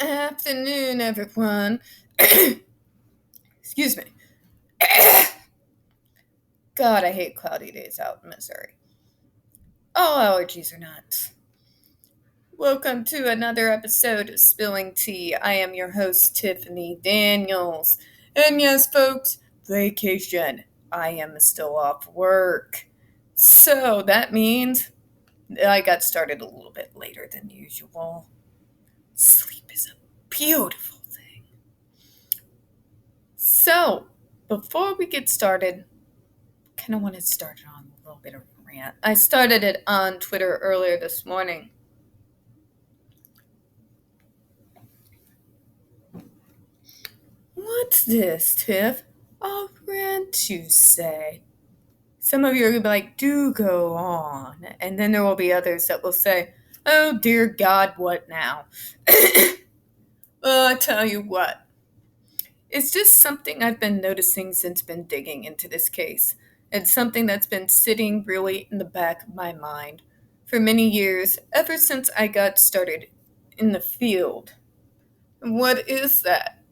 afternoon, everyone. Excuse me. God, I hate cloudy days out in Missouri. All allergies are nuts. Welcome to another episode of Spilling Tea. I am your host, Tiffany Daniels. And yes, folks, vacation. I am still off work. So that means I got started a little bit later than usual. Sleep is a beautiful thing. So, before we get started, I kind of want to start on a little bit of a rant. I started it on Twitter earlier this morning. What's this, Tiff? A rant, you say? Some of you are going to be like, do go on. And then there will be others that will say, oh dear God, what now? Well, I tell you what. It's just something I've been noticing since been digging into this case. It's something that's been sitting really in the back of my mind for many years, ever since I got started in the field. And what is that?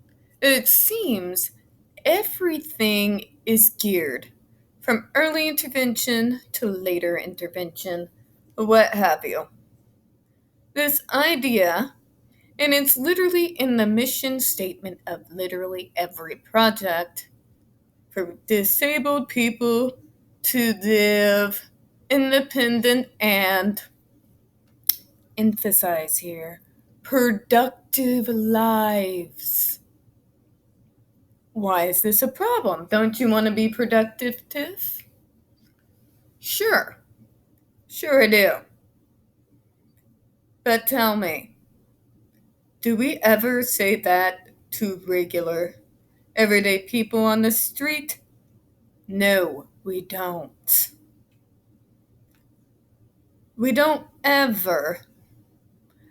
It seems everything is geared from early intervention to later intervention, what have you. This idea, and it's literally in the mission statement of literally every project, for disabled people to live independent and, emphasize here, productive lives. Why is this a problem? Don't you want to be productive, Tiff? Sure I do. But tell me, do we ever say that to regular, everyday people on the street? No, we don't. We don't ever,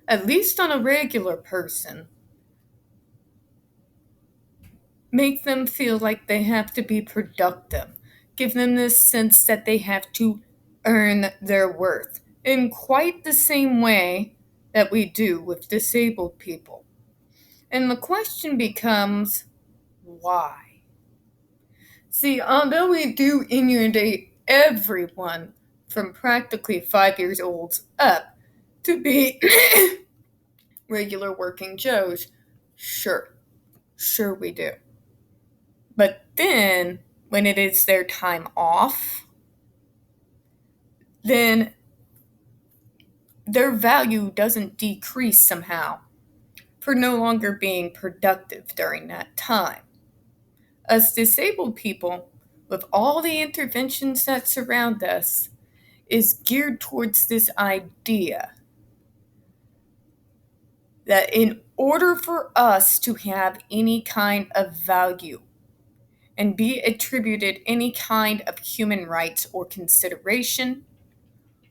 at least on a regular person, make them feel like they have to be productive. Give them this sense that they have to earn their worth in quite the same way that we do with disabled people. And the question becomes, why? See, although we do inundate everyone from practically 5 years old up to be regular working Joes, sure we do. But then, when it is their time off, then their value doesn't decrease somehow for no longer being productive during that time. Us disabled people, with all the interventions that surround us, is geared towards this idea that in order for us to have any kind of value and be attributed any kind of human rights or consideration,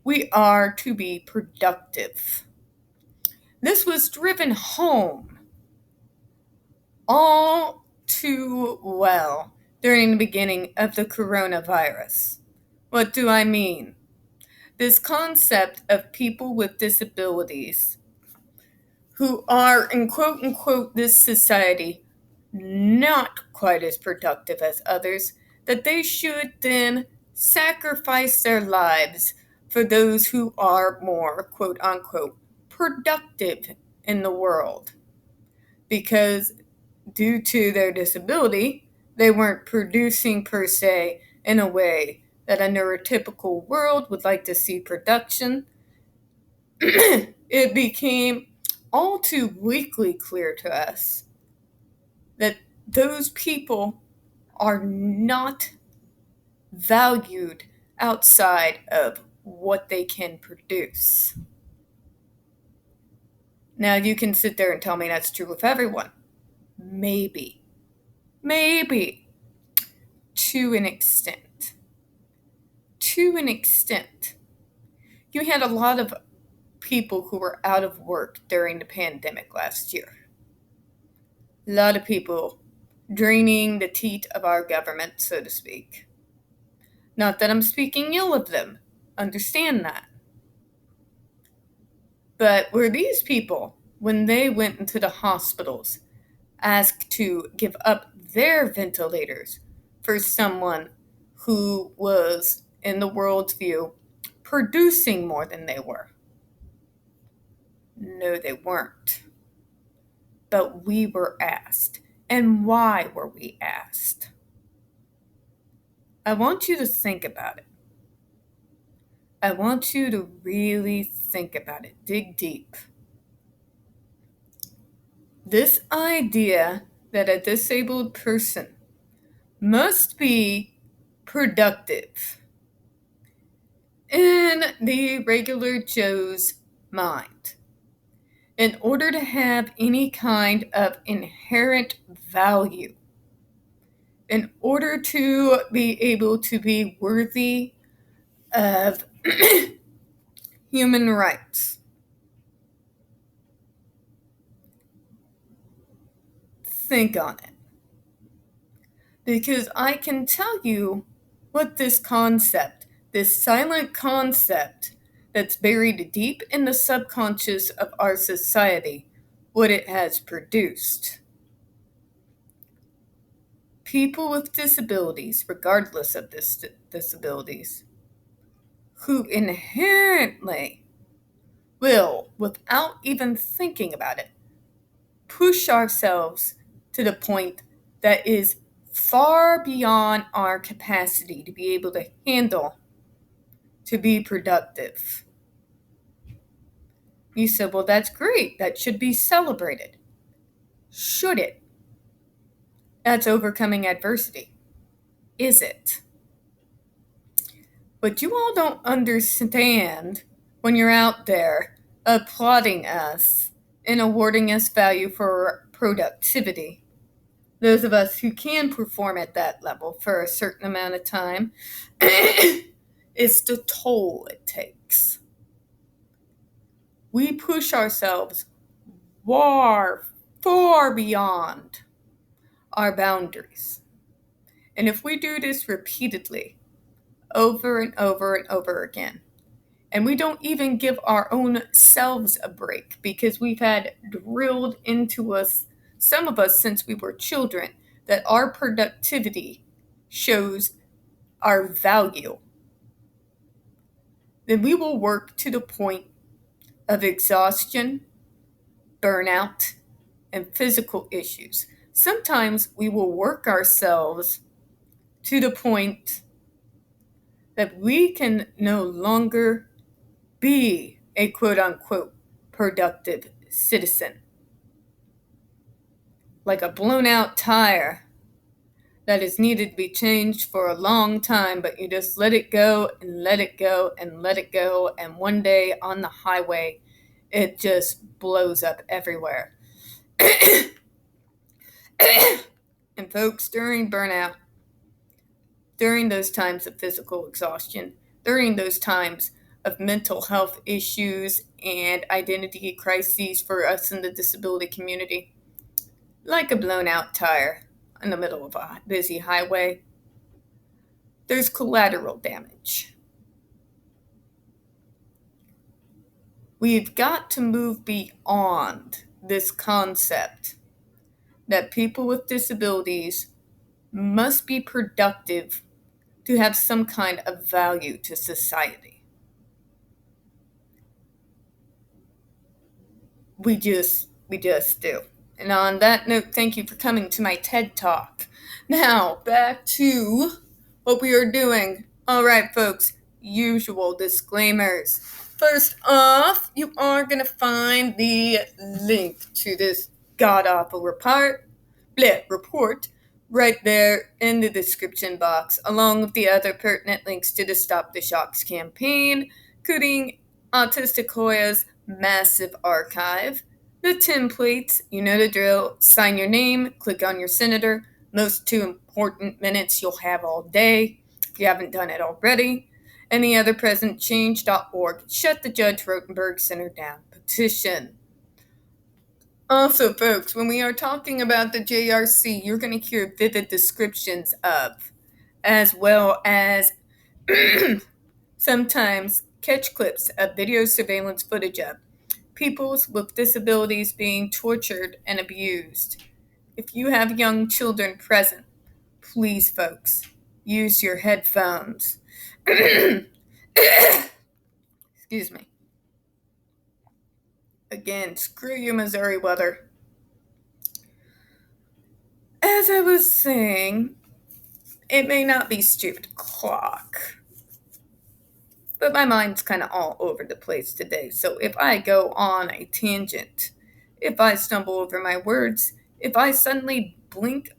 we are to be productive. This was driven home all too well during the beginning of the coronavirus. What do I mean? This concept of people with disabilities who are, in quote unquote, this society, not quite as productive as others, that they should then sacrifice their lives for those who are more, quote unquote, productive in the world. Because due to their disability, they weren't producing per se in a way that a neurotypical world would like to see production. It became all too weakly clear to us that those people are not valued outside of what they can produce. Now, you can sit there and tell me that's true with everyone. Maybe. To an extent. You had a lot of people who were out of work during the pandemic last year. A lot of people draining the teat of our government, so to speak. Not that I'm speaking ill of them. Understand that. But were these people when they went into the hospitals, asked to give up their ventilators for someone who was, in the world's view, producing more than they were. No, they weren't. But we were asked. And why were we asked? I want you to think about it. I want you to really think about it. Dig deep. This idea that a disabled person must be productive in the regular Joe's mind in order to have any kind of inherent value, in order to be able to be worthy of human rights. Think on it. Because I can tell you what this concept, this silent concept that's buried deep in the subconscious of our society, what it has produced. People with disabilities, regardless of disabilities, who inherently will, without even thinking about it, push ourselves to the point that is far beyond our capacity to be able to handle, to be productive. You said, well, that's great. That should be celebrated. Should it? That's overcoming adversity. Is it? But you all don't understand when you're out there applauding us and awarding us value for productivity. Those of us who can perform at that level for a certain amount of time, it's the toll it takes. We push ourselves far beyond our boundaries. And if we do this repeatedly, over and over and over again, and we don't even give our own selves a break because we've had drilled into us, some of us since we were children, that our productivity shows our value, then we will work to the point of exhaustion, burnout, and physical issues. Sometimes we will work ourselves to the point that we can no longer be a quote-unquote productive citizen. Like a blown-out tire that is needed to be changed for a long time, but you just let it go and let it go and let it go, and one day on the highway, it just blows up everywhere. And folks, during burnout, during those times of physical exhaustion, during those times of mental health issues and identity crises for us in the disability community, like a blown out tire in the middle of a busy highway, there's collateral damage. We've got to move beyond this concept that people with disabilities must be productive to have some kind of value to society. We just do. And on that note, thank you for coming to my TED Talk. Now, back to what we are doing. All right, folks, usual disclaimers. First off, you are going to find the link to this god-awful report right there in the description box, along with the other pertinent links to the Stop the Shocks campaign, including Autistic Hoya's massive archive, the templates, you know the drill, sign your name, click on your senator, most 2 important minutes you'll have all day, if you haven't done it already, and the other presentchange.org, shut the Judge Rotenberg Center down petition. Also, folks, when we are talking about the JRC, you're going to hear vivid descriptions of, as well as sometimes catch clips of video surveillance footage of people with disabilities being tortured and abused. If you have young children present, please, folks, use your headphones. Excuse me. Again, screw you, Missouri weather. As I was saying, it may not be stupid clock, but my mind's kind of all over the place today. So if I go on a tangent, if I stumble over my words, if I suddenly blink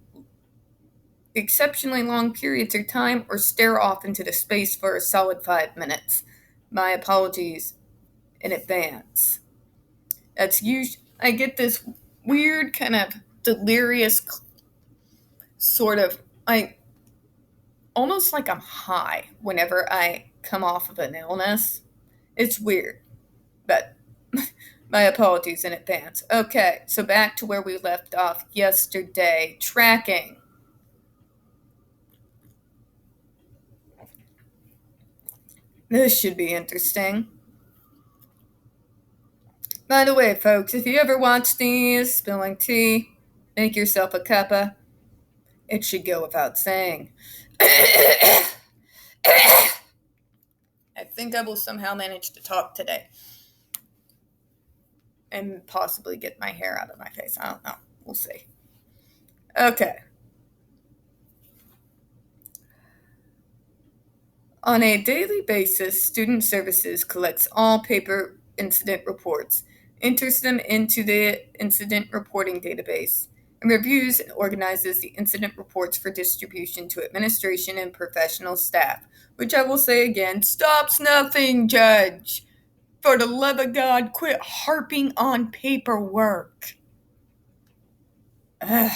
exceptionally long periods of time or stare off into the space for a solid 5 minutes, my apologies in advance. That's usually, I get this weird kind of delirious sort of, almost like I'm high whenever I come off of an illness. It's weird, but my apologies in advance. Okay, so back to where we left off yesterday. Tracking. This should be interesting. By the way, folks, if you ever watch these, spilling tea, make yourself a cuppa. It should go without saying. I think I will somehow manage to talk today. And possibly get my hair out of my face. I don't know. We'll see. Okay. On a daily basis, Student Services collects all paper incident reports, enters them into the incident reporting database, and reviews and organizes the incident reports for distribution to administration and professional staff, which I will say again, stops nothing, Judge. For the love of God, quit harping on paperwork. Ugh.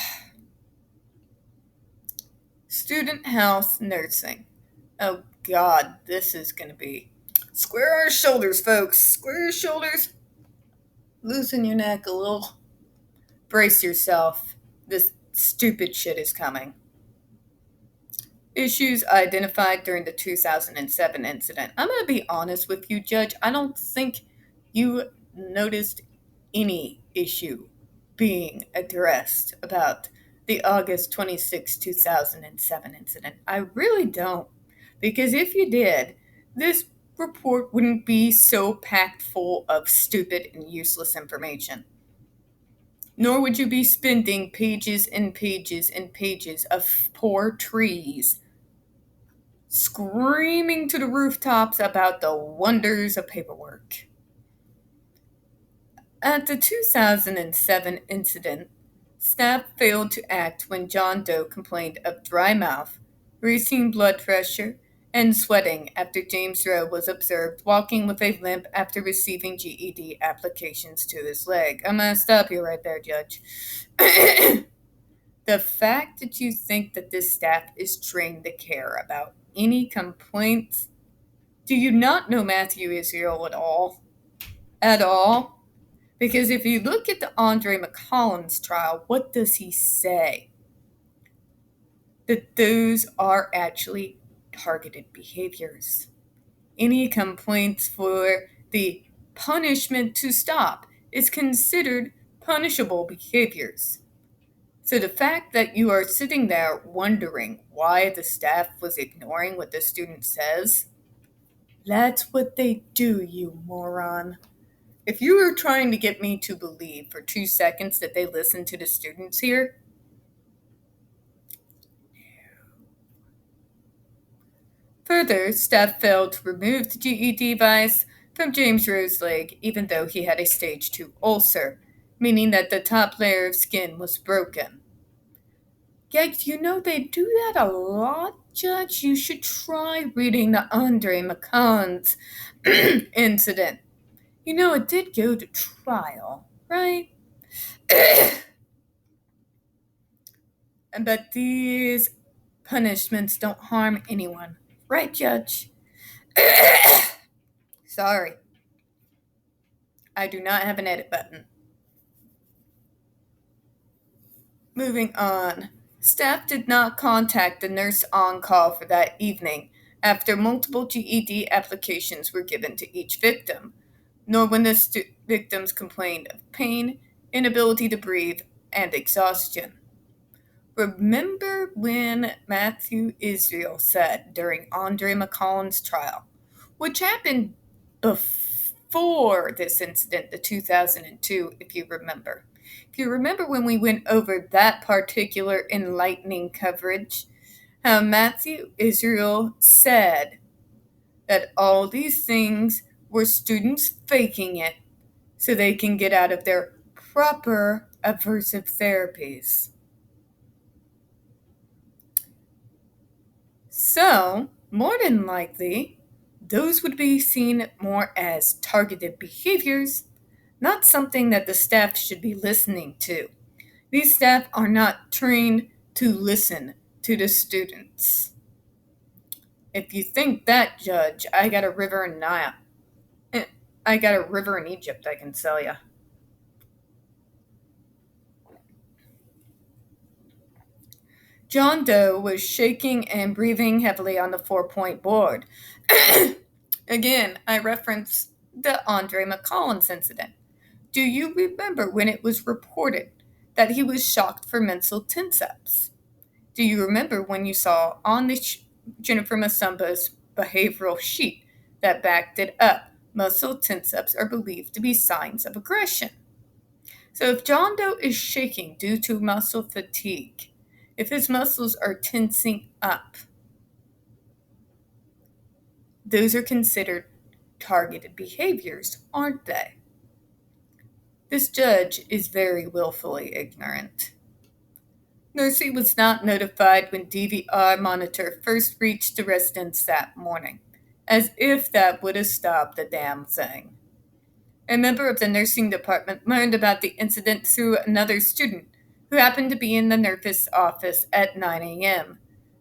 Student health nursing. Oh God, this is going to be... Square our shoulders, folks. Square your shoulders. Loosen your neck a little. Brace yourself. This stupid shit is coming. Issues identified during the 2007 incident. I'm going to be honest with you, Judge. I don't think you noticed any issue being addressed about the August 26, 2007 incident. I really don't. Because if you did, this report wouldn't be so packed full of stupid and useless information. Nor would you be spending pages and pages and pages of poor trees screaming to the rooftops about the wonders of paperwork. At the 2007 incident, staff failed to act when John Doe complained of dry mouth, racing blood pressure, and sweating after James Rowe was observed walking with a limp after receiving GED applications to his leg. I'm going to stop you right there, Judge. The fact that you think that this staff is trained to care about any complaints, do you not know Matthew Israel at all? At all? Because if you look at the Andre McCollum's trial, what does he say? That those are actually targeted behaviors. Any complaints for the punishment to stop is considered punishable behaviors. So the fact that you are sitting there wondering why the staff was ignoring what the student says, that's what they do, you moron. If you were trying to get me to believe for 2 seconds that they listened to the students here, further, staff failed to remove the GED device from James Rowe's leg, even though he had a stage 2 ulcer, meaning that the top layer of skin was broken. Yet, you know they do that a lot, Judge. You should try reading the Andre McCollum's incident. You know, it did go to trial, right? But these punishments don't harm anyone. Right, Judge? Sorry. I do not have an edit button. Moving on. Staff did not contact the nurse on call for that evening after multiple GED applications were given to each victim. nor when the victims complained of pain, inability to breathe, and exhaustion. Remember when Matthew Israel said during Andre McCollum's trial, which happened before this incident, the 2002, if you remember. If you remember when we went over that particular enlightening coverage, how Matthew Israel said that all these things were students faking it so they can get out of their proper aversive therapies. So, more than likely, those would be seen more as targeted behaviors, not something that the staff should be listening to. These staff are not trained to listen to the students. If you think that, Judge, I got a river in Nile. I got a river in Egypt I can sell you. John Doe was shaking and breathing heavily on the 4-point board. Again, I reference the Andre McCollum's incident. Do you remember when it was reported that he was shocked for mental tense-ups? Do you remember when you saw on the Jennifer Masumba's behavioral sheet that backed it up? Muscle tense-ups are believed to be signs of aggression. So if John Doe is shaking due to muscle fatigue, if his muscles are tensing up, those are considered targeted behaviors, aren't they? This judge is very willfully ignorant. Nursey was not notified when DVR monitor first reached the residence that morning, as if that would have stopped the damn thing. A member of the nursing department learned about the incident through another student who happened to be in the nurse's office at 9 a.m.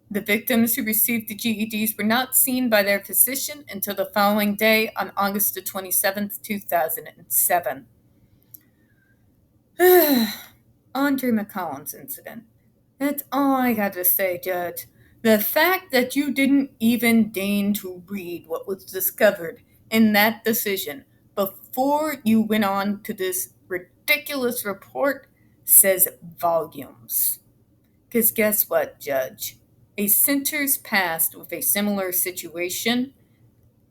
The victims who received the GEDs were not seen by their physician until the following day on August 27, 2007. Andre McCollum's incident. That's all I got to say, Judge. The fact that you didn't even deign to read what was discovered in that decision before you went on to this ridiculous report says volumes. Because guess what, Judge? A center's past with a similar situation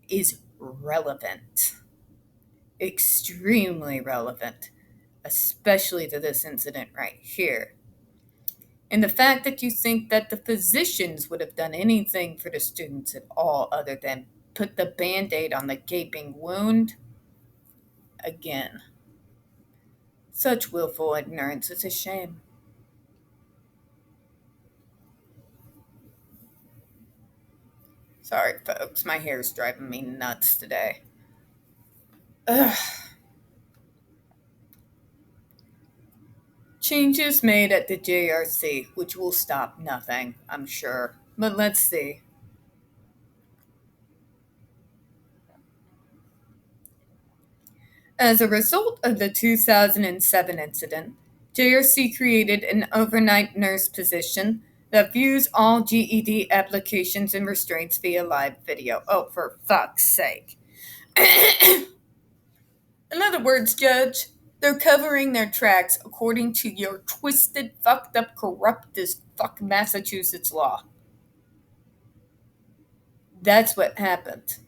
is relevant. Extremely relevant, especially to this incident right here. And the fact that you think that the physicians would have done anything for the students at all other than put the Band-Aid on the gaping wound, again, such willful ignorance is a shame. Sorry, folks, my hair's driving me nuts today. Ugh. Changes made at the JRC, which will stop nothing, I'm sure. But let's see. As a result of the 2007 incident, JRC created an overnight nurse position that views all GED applications and restraints via live video. Oh, for fuck's sake. In other words, Judge, they're covering their tracks according to your twisted, fucked up, corrupt as fuck Massachusetts law. That's what happened.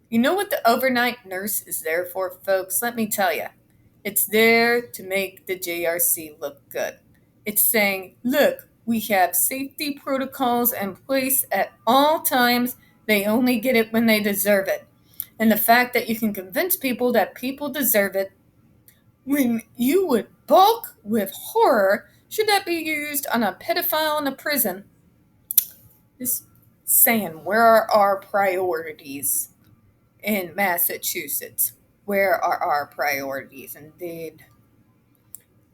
You know what the overnight nurse is there for, folks? Let me tell you. It's there to make the JRC look good. It's saying, look, we have safety protocols in place at all times. They only get it when they deserve it. And the fact that you can convince people that people deserve it when you would balk with horror should that be used on a pedophile in a prison. Just saying, where are our priorities in Massachusetts? Where are our priorities, indeed?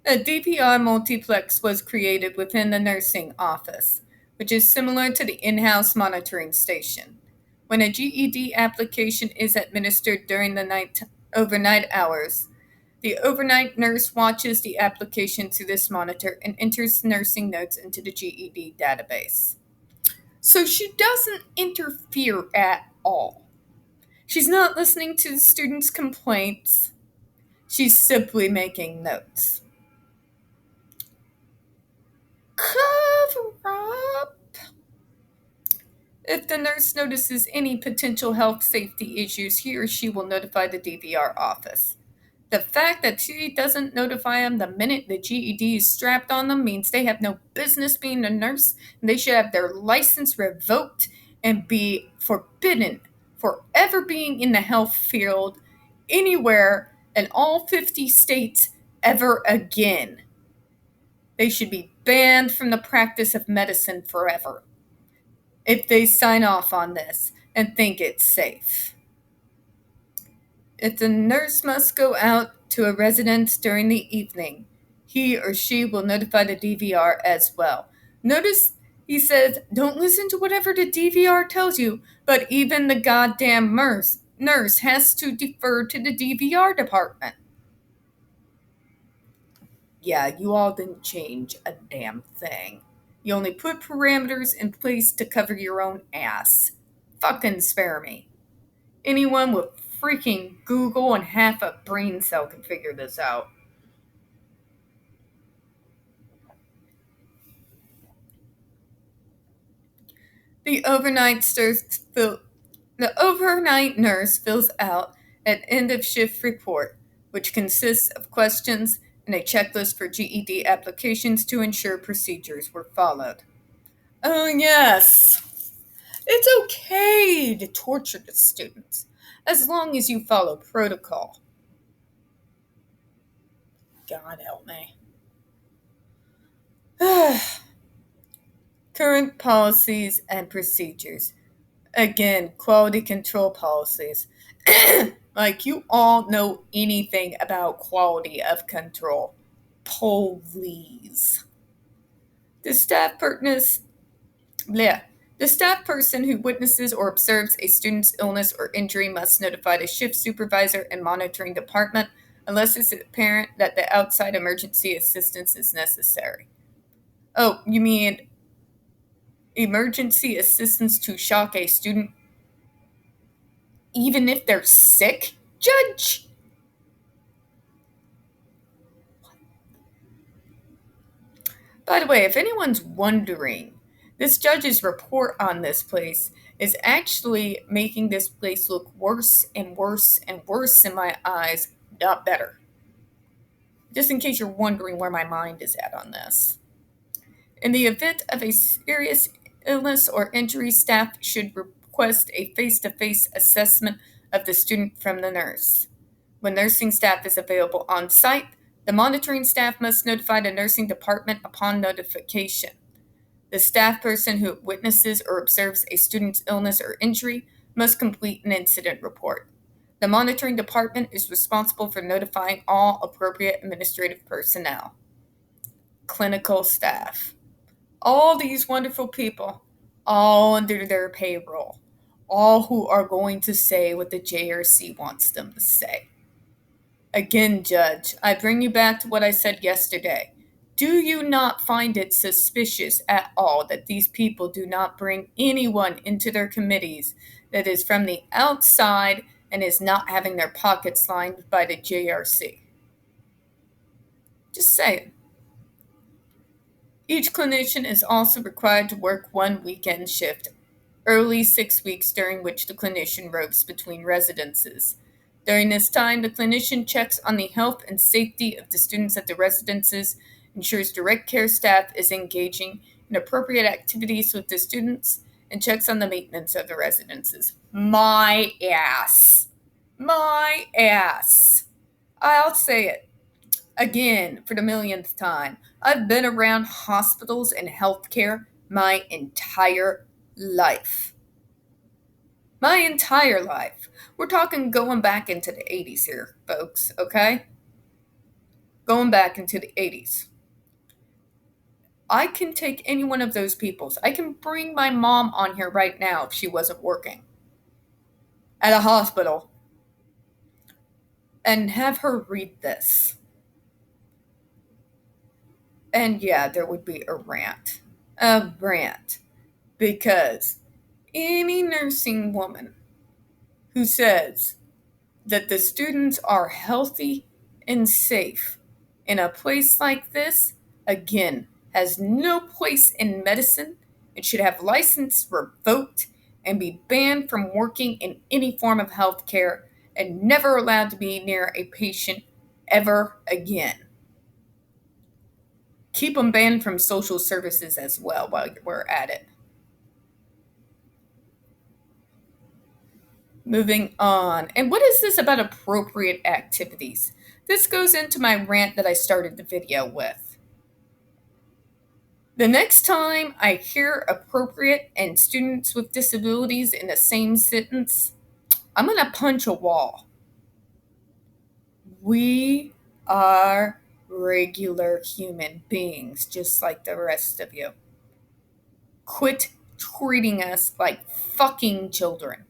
A DPR multiplex was created within the nursing office, which is similar to the in-house monitoring station. When a GED application is administered during the overnight hours, the overnight nurse watches the application through this monitor and enters nursing notes into the GED database. So she doesn't interfere at all. She's not listening to the students' complaints. She's simply making notes. Cover up. If the nurse notices any potential health safety issues, he or she will notify the DVR office. The fact that she doesn't notify them the minute the GED is strapped on them means they have no business being a nurse, and they should have their license revoked and be forbidden for ever being in the health field anywhere in all 50 states ever again. They should be banned from the practice of medicine forever if they sign off on this and think it's safe. If the nurse must go out to a residence during the evening, he or she will notify the DVR as well. Notice he says, don't listen to whatever the DVR tells you, but even the goddamn nurse has to defer to the DVR department. Yeah, you all didn't change a damn thing. You only put parameters in place to cover your own ass. Fucking spare me. Anyone with freaking Google and half a brain cell can figure this out. The overnight nurse fills out an end of shift report, which consists of questions and a checklist for GED applications to ensure procedures were followed. Oh, yes. It's okay to torture the students as long as you follow protocol. God help me. Current policies and procedures. Again, quality control policies. Like you all know anything about quality of control. Please. The staff person who witnesses or observes a student's illness or injury must notify the shift supervisor and monitoring department unless it's apparent that the outside emergency assistance is necessary. Oh, you mean emergency assistance to shock a student even if they're sick, Judge? By the way, if anyone's wondering, this judge's report on this place is actually making this place look worse and worse and worse in my eyes, not better. Just in case you're wondering where my mind is at on this. In the event of a serious illness or injury, staff should request a face-to-face assessment of the student from the nurse. When nursing staff is available on site, the monitoring staff must notify the nursing department upon notification. The staff person who witnesses or observes a student's illness or injury must complete an incident report. The monitoring department is responsible for notifying all appropriate administrative personnel. Clinical staff. All these wonderful people, all under their payroll, all who are going to say what the JRC wants them to say. Again, Judge, I bring you back to what I said yesterday. Do you not find it suspicious at all that these people do not bring anyone into their committees that is from the outside and is not having their pockets lined by the JRC? Just saying. Each clinician is also required to work one weekend shift, early 6 weeks during which the clinician ropes between residences. During this time, the clinician checks on the health and safety of the students at the residences, ensures direct care staff is engaging in appropriate activities with the students, and checks on the maintenance of the residences. My ass. My ass. I'll say it again for the millionth time. I've been around hospitals and healthcare my entire life. My entire life. We're talking going back into the 80s here, folks, okay? Going back into the 80s. I can take any one of those peoples. I can bring my mom on here right now if she wasn't working at a hospital and have her read this. And yeah, there would be a rant. A rant. Because any nursing woman who says that the students are healthy and safe in a place like this, again, has no place in medicine and should have license revoked and be banned from working in any form of healthcare and never allowed to be near a patient ever again. Keep them banned from social services as well while we're at it. Moving on. And what is this about appropriate activities? This goes into my rant that I started the video with. The next time I hear appropriate and students with disabilities in the same sentence, I'm going to punch a wall. We are regular human beings, just like the rest of you. Quit treating us like fucking children.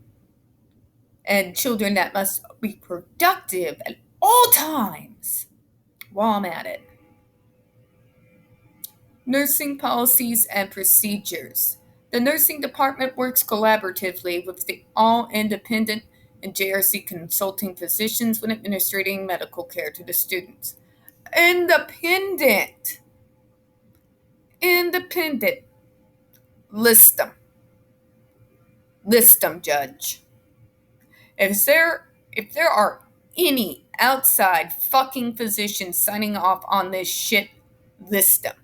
And children that must be productive at all times while I'm at it. Nursing policies and procedures. The nursing department works collaboratively with the all-independent and JRC consulting physicians when administering medical care to the students. Independent. List them. List them, Judge. If there are any outside fucking physicians signing off on this shit, list them.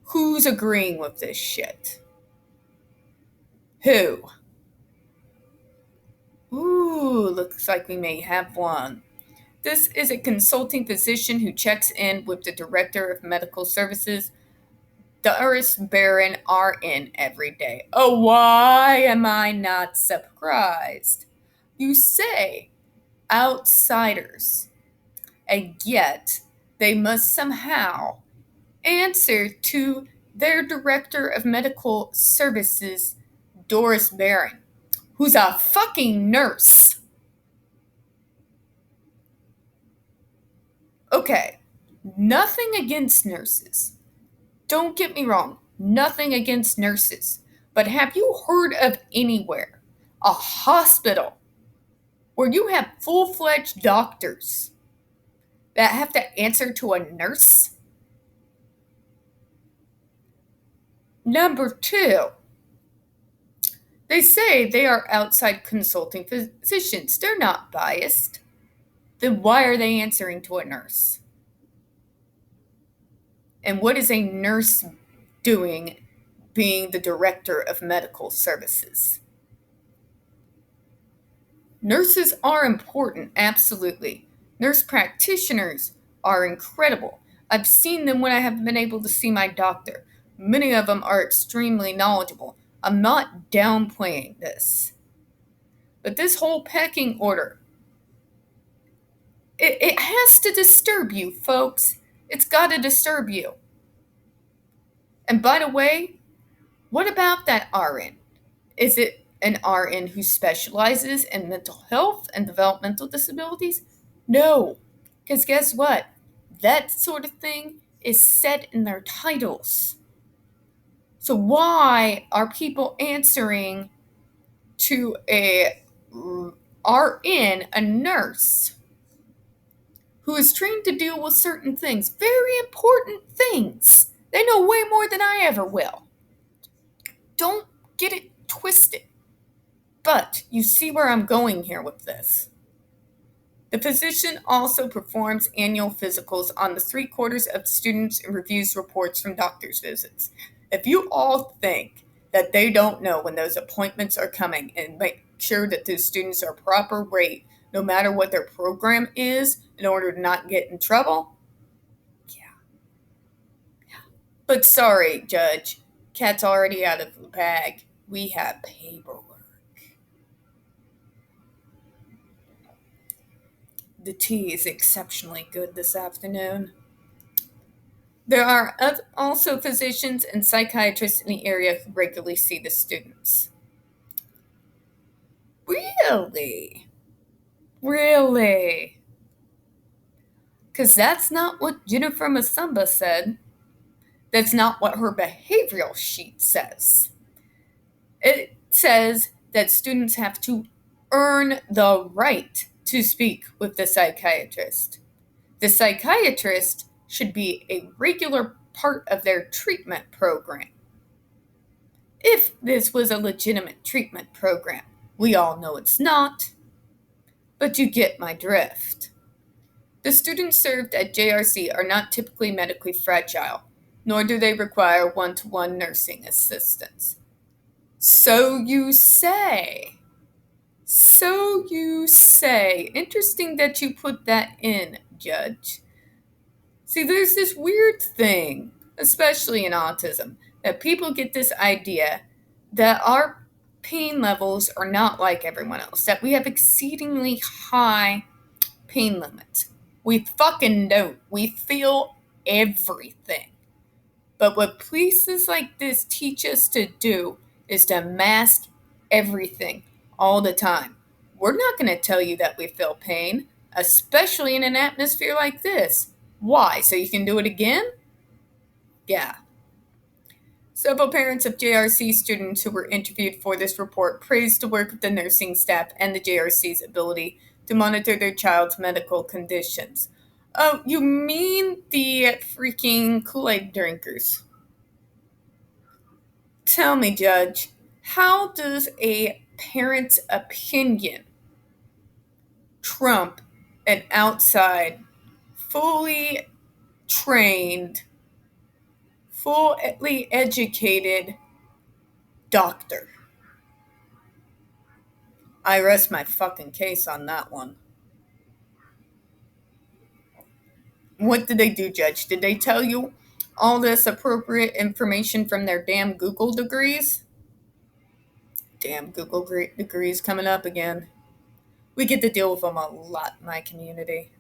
Who's agreeing with this shit? Who? Ooh, looks like we may have one. This is a consulting physician who checks in with the Director of Medical Services, Doris Barron, RN, every day. Oh, why am I not surprised? You say outsiders, and yet they must somehow answer to their Director of Medical Services, Doris Barron, who's a fucking nurse. Okay, nothing against nurses. Don't get me wrong, nothing against nurses. But have you heard of anywhere, a hospital, where you have full-fledged doctors that have to answer to a nurse? Number two, they say they are outside consulting physicians. They're not biased. Then why are they answering to a nurse? And what is a nurse doing being the Director of Medical Services? Nurses are important, absolutely. Nurse practitioners are incredible. I've seen them when I haven't been able to see my doctor. Many of them are extremely knowledgeable. I'm not downplaying this. But this whole pecking order, it has to disturb you, folks. It's got to disturb you. And by the way, what about that RN? Is it an RN who specializes in mental health and developmental disabilities? No, because guess what? That sort of thing is set in their titles. So why are people answering to a RN, a nurse, who is trained to deal with certain things, very important things? They know way more than I ever will. Don't get it twisted. But you see where I'm going here with this. The physician also performs annual physicals on the 3/4 of students and reviews reports from doctor's visits. If you all think that they don't know when those appointments are coming and make sure that those students are proper rate, no matter what their program is, in order to not get in trouble, yeah. But sorry, Judge, cat's already out of the bag. We have paperwork. The tea is exceptionally good this afternoon. There are also physicians and psychiatrists in the area who regularly see the students. Really? Really? Because that's not what Jennifer Masumba said. That's not what her behavioral sheet says. It says that students have to earn the right to speak with the psychiatrist. The psychiatrist should be a regular part of their treatment program. If this was a legitimate treatment program, we all know it's not, but you get my drift. The students served at JRC are not typically medically fragile, nor do they require one-to-one nursing assistance. So you say. So you say. Interesting that you put that in, Judge. See, there's this weird thing, especially in autism, that people get this idea that our pain levels are not like everyone else, that we have exceedingly high pain limits. We fucking don't. We feel everything. But what places like this teach us to do is to mask everything all the time. We're not going to tell you that we feel pain, especially in an atmosphere like this. Why? So you can do it again? Yeah. Several parents of JRC students who were interviewed for this report praised the work of the nursing staff and the JRC's ability to monitor their child's medical conditions. Oh, you mean the freaking Kool-Aid drinkers? Tell me, Judge, how does a parent's opinion trump an outside, fully trained, fully educated doctor? I rest my fucking case on that one. What did they do, Judge? Did they tell you all this appropriate information from their damn Google degrees? Damn Google degrees coming up again. We get to deal with them a lot in my community.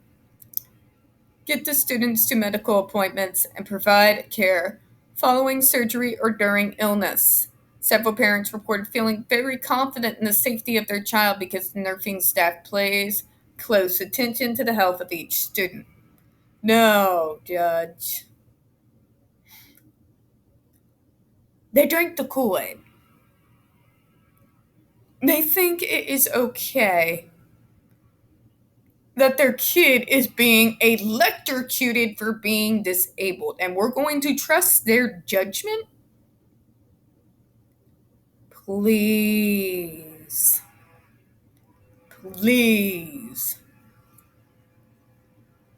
Get the students to medical appointments and provide care following surgery or during illness. Several parents reported feeling very confident in the safety of their child because the nursing staff pays close attention to the health of each student. No, Judge. They drank the Kool-Aid. They think it is okay that their kid is being electrocuted for being disabled, and we're going to trust their judgment? Please. Please.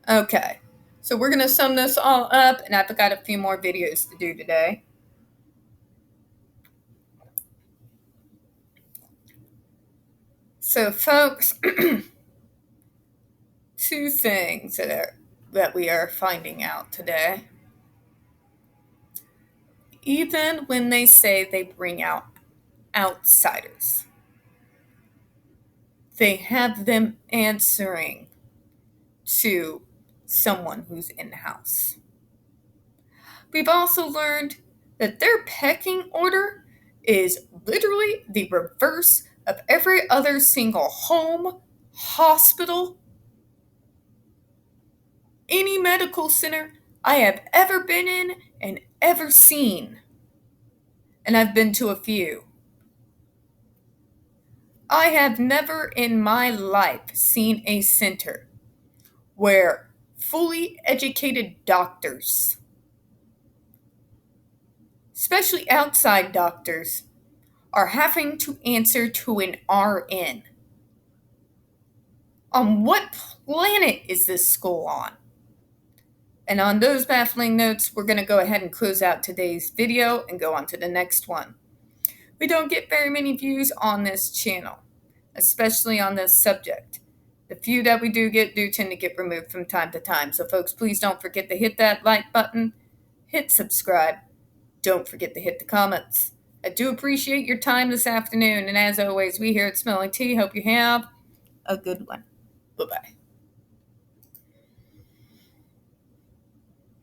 Okay, so we're going to sum this all up, and I've got a few more videos to do today. So, folks, two things that we are finding out today. Even when they say they bring out outsiders, they have them answering to someone who's in-house. We've also learned that their pecking order is literally the reverse of every other single home, hospital, any medical center I have ever been in and ever seen. And I've been to a few. I have never in my life seen a center where fully educated doctors, especially outside doctors, are having to answer to an RN. On what planet is this school on? And on those baffling notes, we're going to go ahead and close out today's video and go on to the next one. We don't get very many views on this channel, especially on this subject. The few that we do tend to get removed from time to time. So folks, please don't forget to hit that like button, hit subscribe. Don't forget to hit the comments. I do appreciate your time this afternoon. And as always, we here at Smelling Tea hope you have a good one. Bye-bye.